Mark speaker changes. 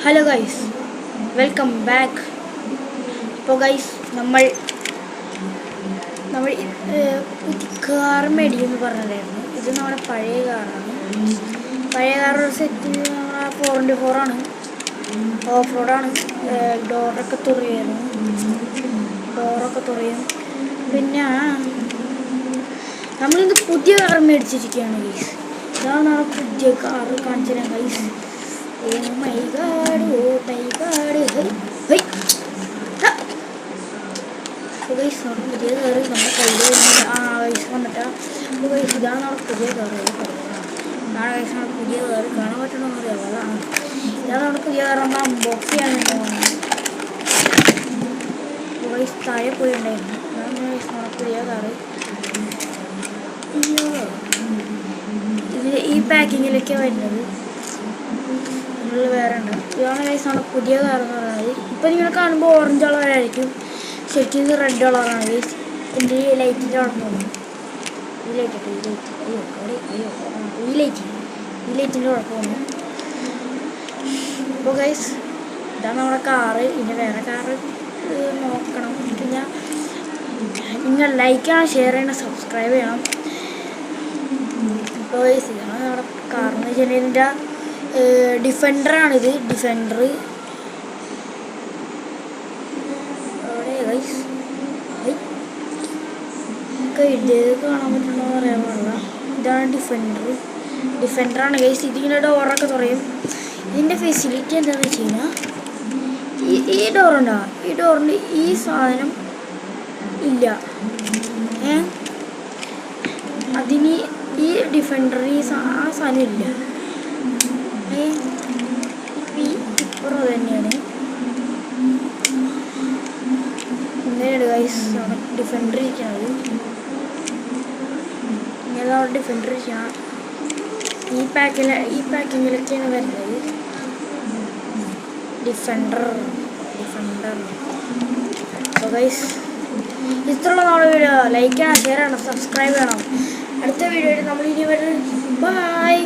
Speaker 1: Hello guys, welcome back. ഇപ്പോൾ guys നമ്മൾ car മേടിക്കുമെന്ന് പറഞ്ഞതായിരുന്നു. ഇത് നമ്മുടെ പഴയ കാറാണ്. പഴയ കാറൊരു സെറ്റ് നമ്മളെ 4x4 ആണ്. ഓഫ് റോഡാണ്. ഡോറൊക്കെ തുറയും. പിന്നെ നമ്മളിത് പുതിയ കാർ മേടിച്ചിരിക്കുകയാണ് ഗൈസ്. ഇതാണ് നമ്മുടെ പുതിയ കാറ്. കാണിച്ചു തരാം guys. My god, oh my god, hi guys, നമ്മുടെ പുതിയ കാറ് നമ്മുടെ കയ്യിൽ ഗൈസ് വന്നിട്ടാണ്. അപ്പോൾ ഗൈസ്, ഇതാണ് നമ്മുടെ പുതിയ കാറ്. ഇതാണ് ഗൈസ് നമ്മുടെ പുതിയ കാറ്. കാണാൻ പറ്റണമെന്ന് അറിയാമോ? അതാണ് ഇതാണ് നമ്മുടെ പുതിയ കാറ്. നമ്മൾ അൺബോക്സ് ചെയ്യാൻ വേണ്ടി അപ്പോൾ ഗൈസ് താഴെ പോയി ഉണ്ടായിരുന്നു. ഇതാണ് ഗൈസ് നമ്മുടെ പുതിയ കാറ്. ഈ പാക്കിങ്ങിലൊക്കെയാണ് വരുന്നത്. വേറെ ഉണ്ട്. ഇതാണ് ഗൈസ് നമ്മുടെ പുതിയ കാർ എന്ന് പറയുന്നത്. ഇപ്പം നിങ്ങൾ കാണുമ്പോൾ ഓറഞ്ച് കളറായിരിക്കും, ശരിക്കും ഇത് റെഡ് കളറാണ് ഗൈസ്. എൻ്റെ ഈ ലൈറ്റിൻ്റെ അവിടെ പോകുന്നു. ഈ ലൈറ്റിൻ്റെ അവിടെ പോകുന്നു. അപ്പോൾ ഗൈസ്, ഇതാണ് നമ്മുടെ കാറ്. പിന്നെ വേറെ കാറ് നോക്കണം. പിന്നെ നിങ്ങൾ ലൈക്ക് ചെയ്യണം, ഷെയർ ചെയ്യണം, സബ്സ്ക്രൈബ് ചെയ്യണം. ഇപ്പോൾ ഗൈസ്, ഇതാണ് നമ്മുടെ കാറെന്ന് വെച്ചിട്ടുണ്ടെങ്കിൽ ഇതിൻ്റെ ഡിഫൻഡറാണിത്. ഡിഫൻഡർ ഇത് കാണാൻ പറ്റുന്നോ പറയാൻ പാടില്ല. ഇതാണ് ഡിഫൻഡറാണ് ഗൈസ്. ഇതിങ്ങനെ ഡോറൊക്കെ തുറയും. ഇതിൻ്റെ ഫെസിലിറ്റി എന്താണെന്ന് വെച്ച് കഴിഞ്ഞാൽ ഈ ഡോറുണ്ടോ, ഈ ഡോറിൻ്റെ ഈ സാധനം ഇല്ല. അതിന് ഈ ഡിഫൻഡർ ആ സാധനം ഇല്ല. ഇപ്പുറം തന്നെയാണ്. ഇങ്ങനെയാണ് ഗൈസ് അവിടെ ഡിഫൻഡർ ഇരിക്കുന്നത്. ഇങ്ങനെ അവിടെ ഡിഫൻഡർ ഇരിക്കണം. ഈ പാക്കിങ്ങിലൊക്കെയാണ് വരുന്നത്. ഡിഫൻഡർ. അപ്പോൾ ഗൈസ്, ഇത്രയുള്ള നമ്മുടെ വീഡിയോ ലൈക്ക് ചെയ്യണം, ഷെയർ ചെയ്യണം, സബ്സ്ക്രൈബ് ചെയ്യണം. അടുത്ത വീഡിയോയിൽ നമ്മൾ ഇനി വരുന്നത്. ബൈ.